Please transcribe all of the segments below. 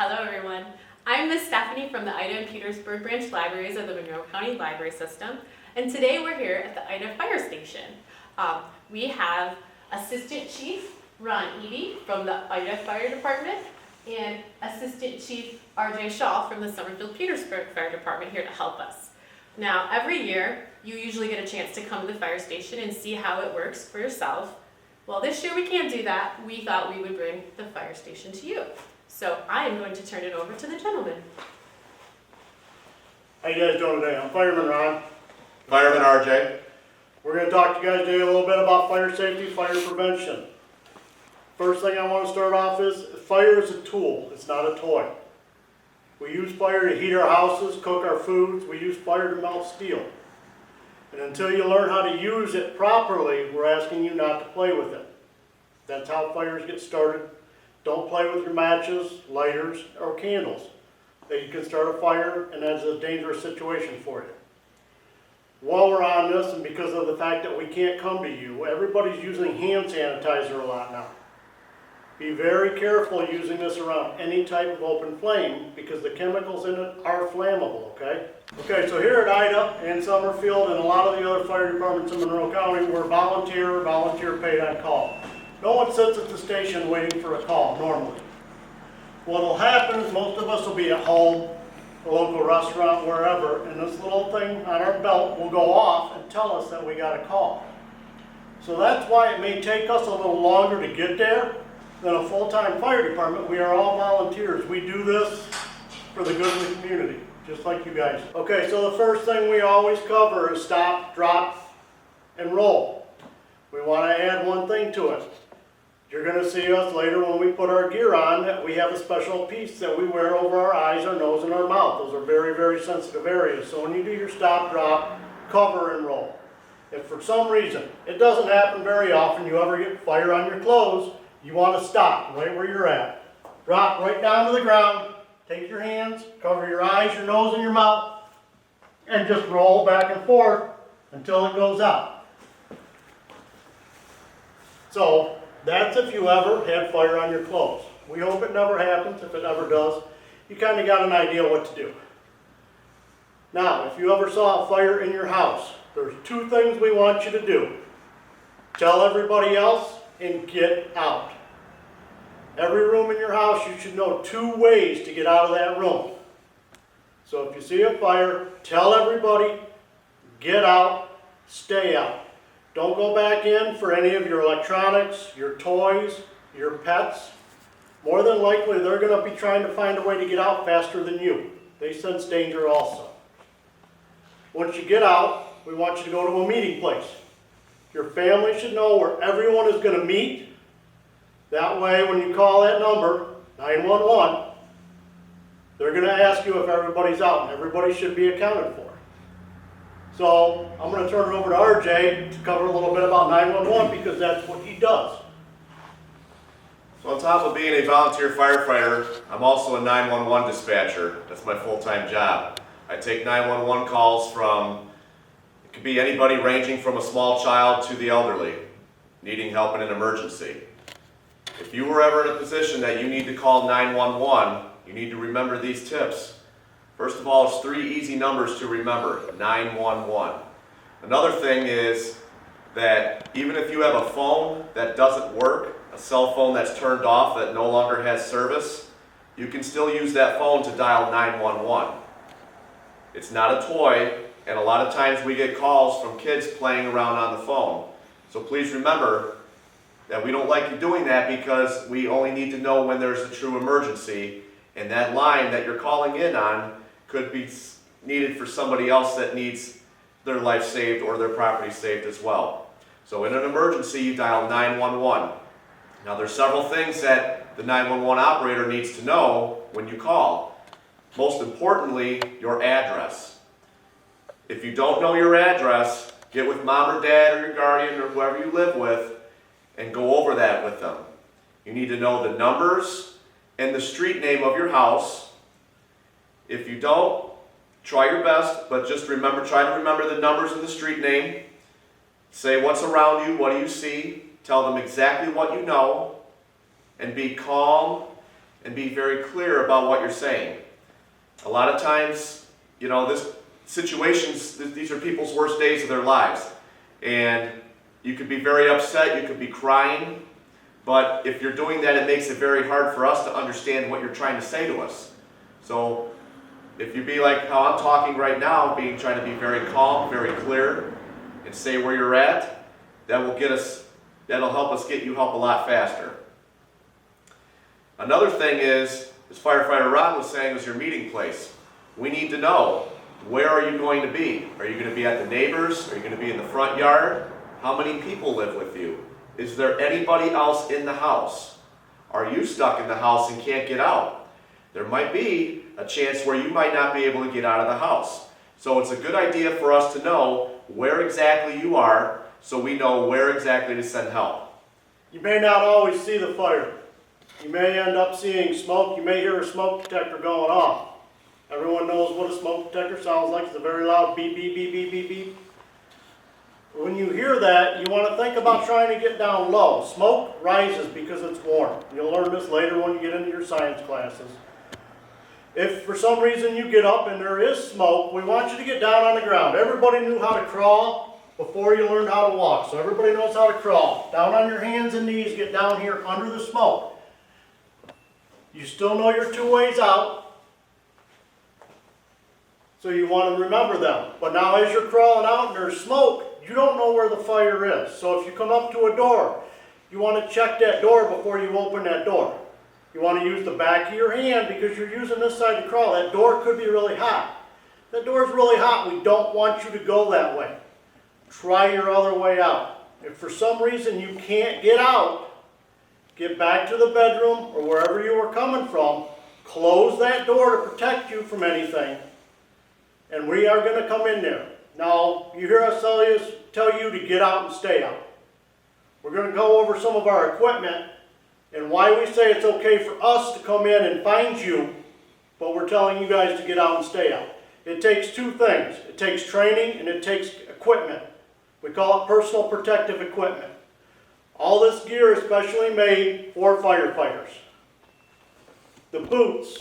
Hello everyone. I'm Miss Stephanie from the Ida and Petersburg branch libraries of the Monroe County Library System, and today we're here at the Ida Fire Station. We have Assistant Chief Ron Eady from the Ida Fire Department and Assistant Chief R.J. Shaw from the Summerfield Petersburg Fire Department here to help us. Now, every year you usually get a chance to come to the fire station and see how it works for yourself. Well, this year we can't do that. We thought we would bring the fire station to you. So I am going to turn it over to the gentleman. How you guys doing today? I'm Fireman Ron. Fireman RJ. We're going to talk to you guys today a little bit about fire safety, fire prevention. First thing I want to start off is, fire is a tool, it's not a toy. We use fire to heat our houses, cook our foods, we use fire to melt steel. And until you learn how to use it properly, we're asking you not to play with it. That's how fires get started. Don't play with your matches, lighters, or candles. You can start a fire, and that's a dangerous situation for you. While we're on this, and because of the fact that we can't come to you, everybody's using hand sanitizer a lot now. Be very careful using this around any type of open flame, because the chemicals in it are flammable, okay? Okay, so here at Ida and Summerfield and a lot of the other fire departments in Monroe County, we're volunteer paid on call. No one sits at the station waiting for a call, normally. What will happen is most of us will be at home, a local restaurant, wherever, and this little thing on our belt will go off and tell us that we got a call. So that's why it may take us a little longer to get there than a full-time fire department. We are all volunteers. We do this for the good of the community, just like you guys. Okay, so the first thing we always cover is stop, drop, and roll. We want to add one thing to it. You're going to see us later when we put our gear on that we have a special piece that we wear over our eyes, our nose, and our mouth. Those are very, very sensitive areas. So when you do your stop, drop, cover, and roll. If for some reason, it doesn't happen very often, you ever get fire on your clothes, you want to stop right where you're at. Drop right down to the ground, take your hands, cover your eyes, your nose, and your mouth, and just roll back and forth until it goes out. So that's if you ever had fire on your clothes. We hope it never happens. If it ever does, you kind of got an idea what to do. Now, if you ever saw a fire in your house, there's two things we want you to do. Tell everybody else and get out. Every room in your house, you should know two ways to get out of that room. So if you see a fire, tell everybody, get out, stay out. Don't go back in for any of your electronics, your toys, your pets. More than likely, they're going to be trying to find a way to get out faster than you. They sense danger also. Once you get out, we want you to go to a meeting place. Your family should know where everyone is going to meet. That way, when you call that number, 911, they're going to ask you if everybody's out, and everybody should be accounted for. So I'm going to turn it over to RJ to cover a little bit about 911 because that's what he does. So on top of being a volunteer firefighter, I'm also a 911 dispatcher. That's my full-time job. I take 911 calls from, it could be anybody ranging from a small child to the elderly, needing help in an emergency. If you were ever in a position that you need to call 911, you need to remember these tips. First of all, it's 3 easy numbers to remember, 911. Another thing is that even if you have a phone that doesn't work, a cell phone that's turned off that no longer has service, you can still use that phone to dial 911. It's not a toy, and a lot of times we get calls from kids playing around on the phone. So please remember that we don't like you doing that because we only need to know when there's a true emergency, and that line that you're calling in on could be needed for somebody else that needs their life saved or their property saved as well. So in an emergency, you dial 911. Now there's several things that the 911 operator needs to know when you call. Most importantly, your address. If you don't know your address, get with mom or dad or your guardian or whoever you live with and go over that with them. You need to know the numbers and the street name of your house. If you don't, try your best, but just remember, try to remember the numbers and the street name. Say what's around you, what do you see, tell them exactly what you know, and be calm and be very clear about what you're saying. A lot of times, you know, these are people's worst days of their lives. And you could be very upset, you could be crying, but if you're doing that, it makes it very hard for us to understand what you're trying to say to us. So if you be like how I'm talking right now, trying to be very calm, very clear, and say where you're at, that'll help us get you help a lot faster. Another thing is, as firefighter Ron was saying, is your meeting place. We need to know, where are you going to be? Are you going to be at the neighbors? Are you going to be in the front yard? How many people live with you? Is there anybody else in the house? Are you stuck in the house and can't get out? There might be a chance where you might not be able to get out of the house. So it's a good idea for us to know where exactly you are, so we know where exactly to send help. You may not always see the fire. You may end up seeing smoke. You may hear a smoke detector going off. Everyone knows what a smoke detector sounds like. It's a very loud beep, beep, beep, beep, beep, beep. When you hear that, you want to think about trying to get down low. Smoke rises because it's warm. You'll learn this later when you get into your science classes. If for some reason you get up and there is smoke, we want you to get down on the ground. Everybody knew how to crawl before you learned how to walk, so everybody knows how to crawl. Down on your hands and knees, get down here under the smoke. You still know your 2 ways out, so you want to remember them. But now as you're crawling out and there's smoke, you don't know where the fire is. So if you come up to a door, you want to check that door before you open that door. You want to use the back of your hand because you're using this side to crawl. That door could be really hot. If that door is really hot, we don't want you to go that way. Try your other way out. If for some reason you can't get out, get back to the bedroom or wherever you were coming from, close that door to protect you from anything, and we are going to come in there. Now, you hear us tell you to get out and stay out. We're going to go over some of our equipment and why we say it's okay for us to come in and find you, but we're telling you guys to get out and stay out. It takes 2 things. It takes training and it takes equipment. We call it personal protective equipment. All this gear is specially made for firefighters. The boots.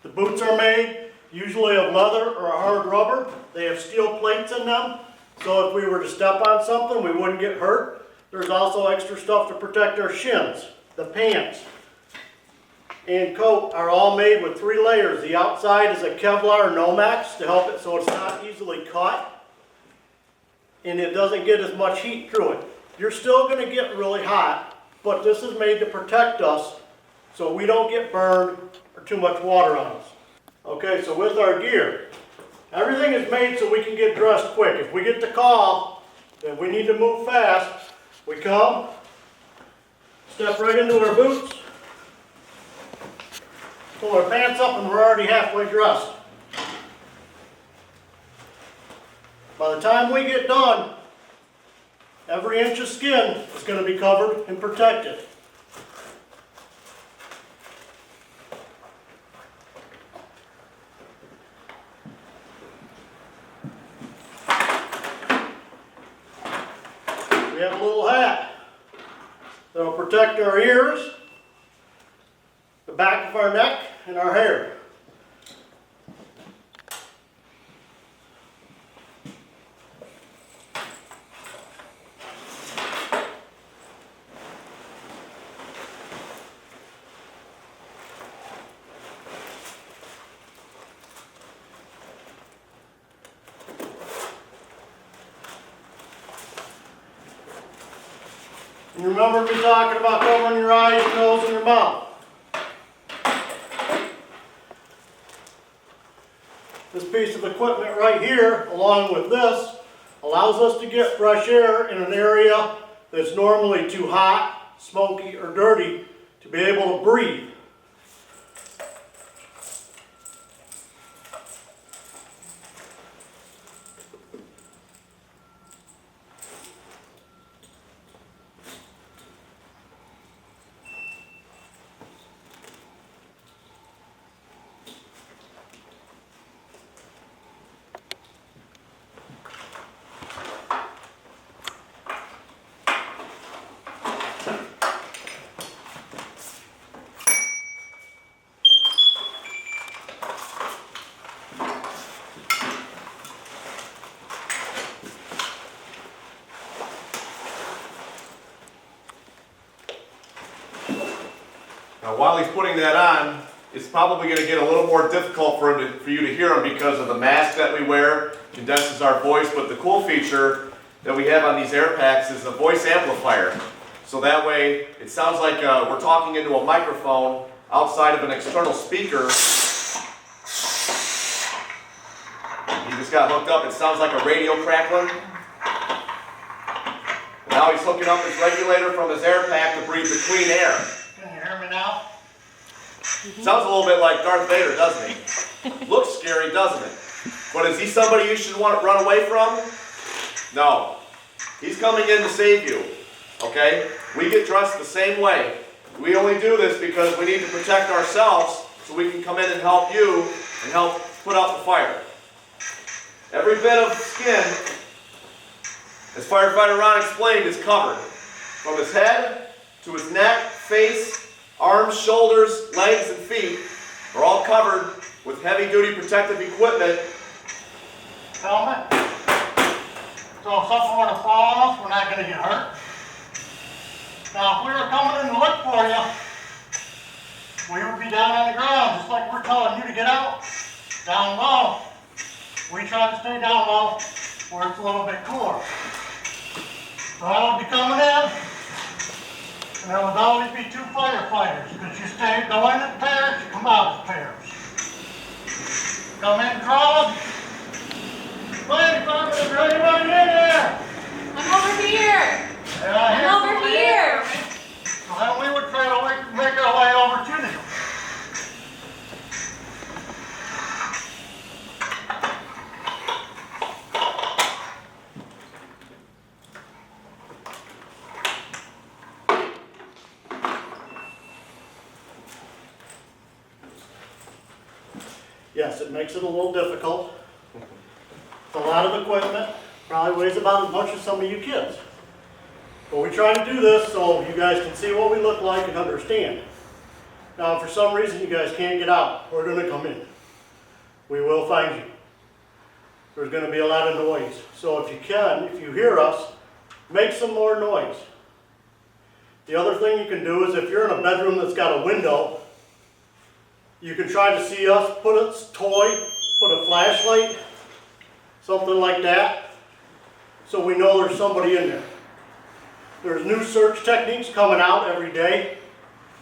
The boots are made usually of leather or a hard rubber. They have steel plates in them, so if we were to step on something, we wouldn't get hurt. There's also extra stuff to protect our shins. The pants and coat are all made with 3 layers. The outside is a Kevlar Nomex to help it so it's not easily cut, and it doesn't get as much heat through it. You're still going to get really hot, but this is made to protect us so we don't get burned or too much water on us. Okay, so with our gear, everything is made so we can get dressed quick. If we get the call that we need to move fast, we come, step right into our boots, pull our pants up, and we're already halfway dressed. By the time we get done, every inch of skin is going to be covered and protected. We have a little hat that will protect our ears, the back of our neck, and our hair. And remember me talking about covering your eyes, nose, and your mouth. This piece of equipment right here, along with this, allows us to get fresh air in an area that's normally too hot, smoky, or dirty to be able to breathe. Now while he's putting that on, it's probably going to get a little more difficult for you to hear him because of the mask that we wear, condenses our voice, but the cool feature that we have on these air packs is a voice amplifier. So that way it sounds like we're talking into a microphone outside of an external speaker. He just got hooked up. It sounds like a radio crackling. Now he's hooking up his regulator from his air pack to breathe the clean air. Can you hear me now? Sounds a little bit like Darth Vader, doesn't he? Looks scary, doesn't it? But is he somebody you should want to run away from? No. He's coming in to save you. Okay? We get dressed the same way. We only do this because we need to protect ourselves so we can come in and help you and help put out the fire. Every bit of skin, as firefighter Ron explained, is covered. From his head to his neck, face, arms, shoulders, legs, and feet are all covered with heavy-duty protective equipment. Helmet. So if something were to fall off, we're not going to get hurt. Now, if we were coming in to look for you, we would be down on the ground, just like we're telling you to get out, down low. We try to stay down low where it's a little bit cooler. So I would be coming in, and there would always be two firefighters, because you go in as pairs, you come out as pairs. Come in crawling. Fire department, is there anybody in there? I'm over here. I'm over here. So then we would try to make our way over to them. Yes, it makes it a little difficult. It's a lot of equipment, probably weighs about as much as some of you kids. But we try to do this so you guys can see what we look like and understand. Now, if for some reason you guys can't get out, we're going to come in. We will find you. There's going to be a lot of noise. So if you can, if you hear us, make some more noise. The other thing you can do is if you're in a bedroom that's got a window, you can try to see us, put a toy, put a flashlight, something like that, so we know there's somebody in there. There's new search techniques coming out every day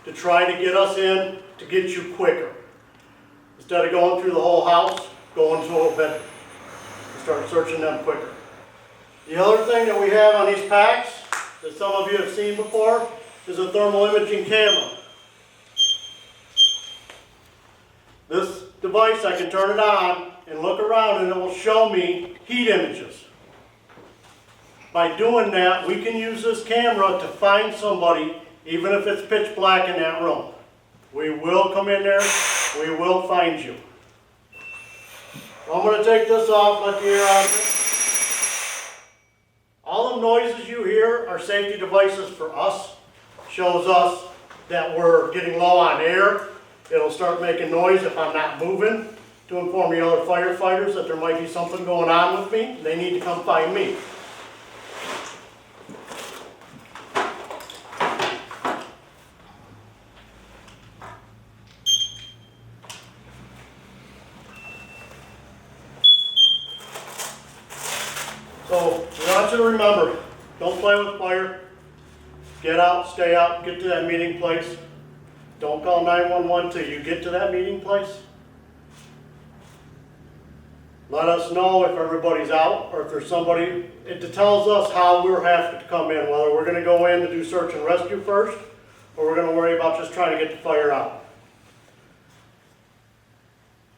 to try to get us in, to get you quicker. Instead of going through the whole house, go into a bedroom and start searching them quicker. The other thing that we have on these packs, that some of you have seen before, is a thermal imaging camera. This device, I can turn it on and look around and it will show me heat images. By doing that, we can use this camera to find somebody, even if it's pitch black in that room. We will come in there, we will find you. I'm going to take this off, let the air out of it. All the noises you hear are safety devices for us. Shows us that we're getting low on air. It'll start making noise if I'm not moving to inform the other firefighters that there might be something going on with me. They need to come find me. So we want you to remember, don't play with fire. Get out, stay out, get to that meeting place. Don't call 911 till you get to that meeting place. Let us know if everybody's out or if there's somebody. It tells us how we'll have to come in, whether we're going to go in to do search and rescue first or we're going to worry about just trying to get the fire out.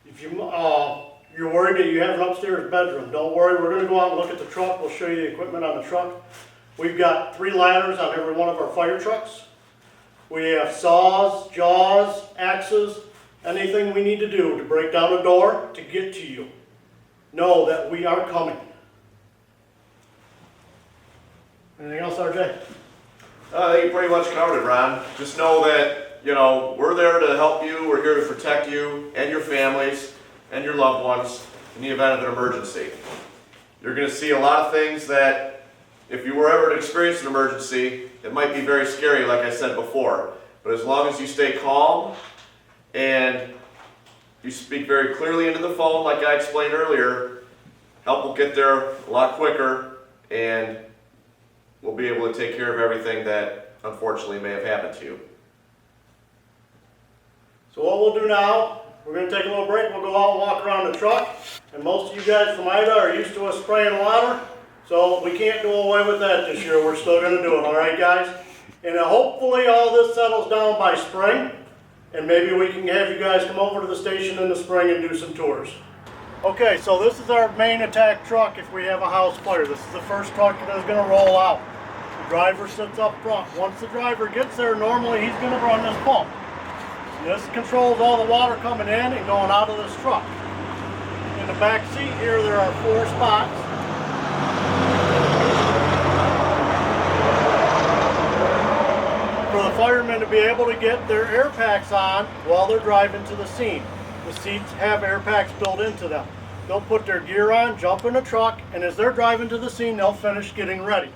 If you're worried that you have an upstairs bedroom, don't worry. We're going to go out and look at the truck. We'll show you the equipment on the truck. We've got 3 ladders on every one of our fire trucks. We have saws, jaws, axes, anything we need to do to break down a door to get to you. Know that we are coming. Anything else, RJ? I think you pretty much covered it, Ron. Just know that, we're there to help you. We're here to protect you and your families and your loved ones in the event of an emergency. You're going to see a lot of things that, if you were ever to experience an emergency, it might be very scary, like I said before. But as long as you stay calm and you speak very clearly into the phone, like I explained earlier, help will get there a lot quicker, and we'll be able to take care of everything that unfortunately may have happened to you. So what we'll do now, we're going to take a little break. We'll go out and walk around the truck. And most of you guys from Ida are used to us spraying water, so we can't do away with that this year. We're still going to do it, all right, guys? And hopefully all this settles down by spring, and maybe we can have you guys come over to the station in the spring and do some tours. Okay, so this is our main attack truck if we have a house fire. This is the first truck that is going to roll out. The driver sits up front. Once the driver gets there, normally he's going to run this pump. This controls all the water coming in and going out of this truck. In the back seat here, there are 4 spots. For the firemen to be able to get their air packs on while they're driving to the scene. The seats have air packs built into them. They'll put their gear on, jump in the truck, and as they're driving to the scene, they'll finish getting ready.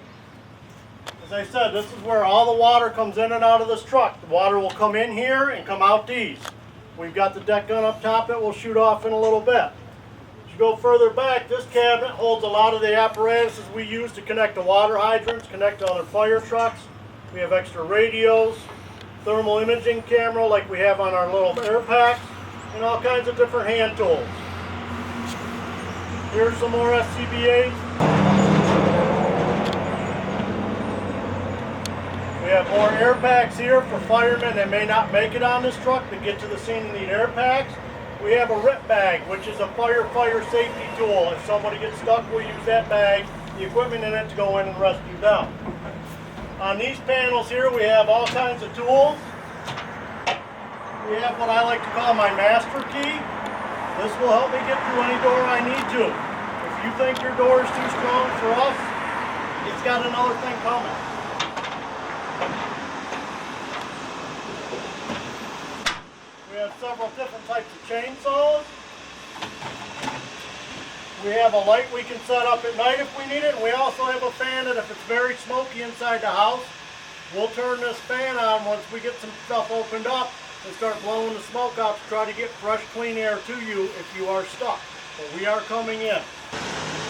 As I said, this is where all the water comes in and out of this truck. The water will come in here and come out these. We've got the deck gun up top that we'll shoot off in a little bit. As you go further back, this cabinet holds a lot of the apparatuses we use to connect to water hydrants, connect to other fire trucks. We have extra radios, thermal imaging camera like we have on our little air packs, and all kinds of different hand tools. Here's some more SCBAs. We have more air packs here for firemen that may not make it on this truck to get to the scene and need air packs. We have a RIP bag, which is a fire safety tool. If somebody gets stuck, we'll use that bag, the equipment in it, to go in and rescue them. On these panels here, we have all kinds of tools. We have what I like to call my master key. This will help me get through any door I need to. If you think your door is too strong for us, it's got another thing coming. We have several different types of chainsaws. We have a light we can set up at night if we need it, and we also have a fan that if it's very smoky inside the house, we'll turn this fan on once we get some stuff opened up and start blowing the smoke out to try to get fresh, clean air to you if you are stuck. But we are coming in.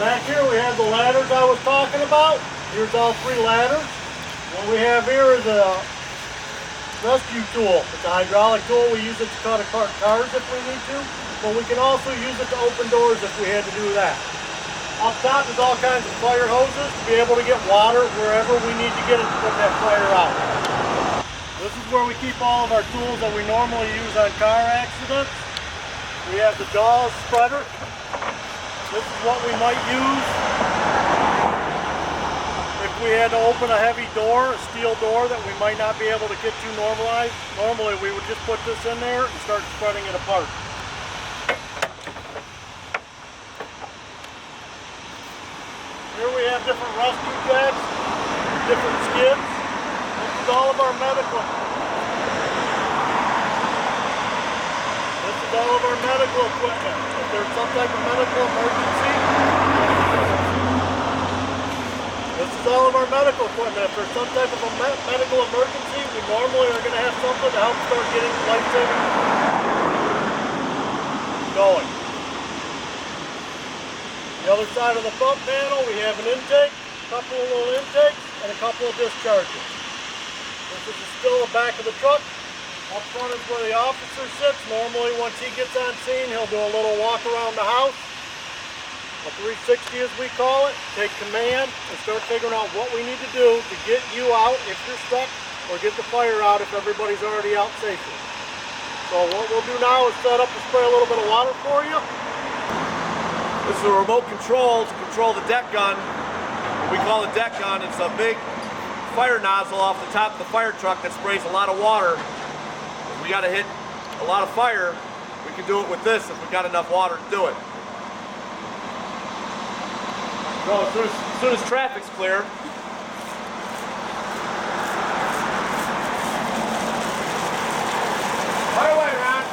Back here we have the ladders I was talking about. Here's all 3 ladders. What we have here is a rescue tool. It's a hydraulic tool. We use it to cut apart cars if we need to, but we can also use it to open doors if we had to do that. Up top is all kinds of fire hoses to be able to get water wherever we need to get it to put that fire out. This is where we keep all of our tools that we normally use on car accidents. We have the jaws spreader. This is what we might use if we had to open a heavy door, a steel door that we might not be able to get to normally we would just put this in there and start spreading it apart. Here we have different rescue jacks, different skids. This is all of our medical. This is all of our medical equipment. If there's some type of medical emergency, this is all of our medical equipment. If there's some type of a medical emergency, we normally are going to have something to help start getting life-saving going. The other side of the pump panel, we have an intake, a couple of little intakes, and a couple of discharges. This is still the back of the truck. Up front is where the officer sits. Normally, once he gets on scene, he'll do a little walk around the house. A 360 as we call it, take command and start figuring out what we need to do to get you out if you're stuck or get the fire out if everybody's already out safely. So what we'll do now is set up and spray a little bit of water for you. This is a remote control to control the deck gun. We call it deck gun. It's a big fire nozzle off the top of the fire truck that sprays a lot of water. If we got to hit a lot of fire, we can do it with this if we got enough water to do it. So as soon as traffic's clear, fire away, Ron.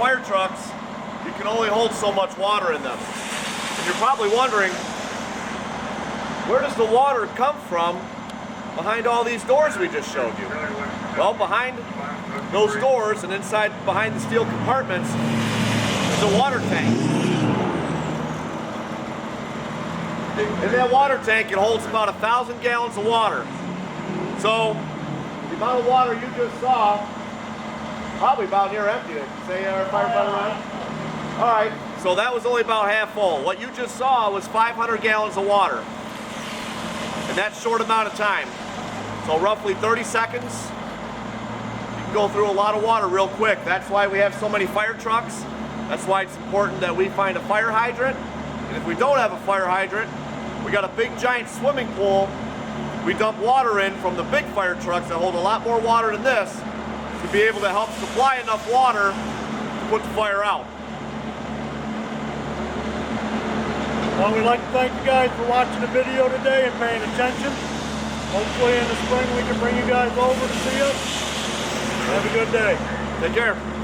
fire trucks, you can only hold so much water in them. And you're probably wondering, where does the water come from behind all these doors we just showed you? Well, behind those doors and inside behind the steel compartments is a water tank. In that water tank, it holds about 1,000 gallons of water. So, the amount of water you just saw, probably about near empty. Say our firefighter Ron? All right, so that was only about half full. What you just saw was 500 gallons of water. In that short amount of time. So roughly 30 seconds, you can go through a lot of water real quick. That's why we have so many fire trucks. That's why it's important that we find a fire hydrant. And if we don't have a fire hydrant, we got a big giant swimming pool. We dump water in from the big fire trucks that hold a lot more water than this to be able to help supply enough water to put the fire out. Well, we'd like to thank you guys for watching the video today and paying attention. Hopefully in the spring we can bring you guys over to see us. Have a good day. Take care.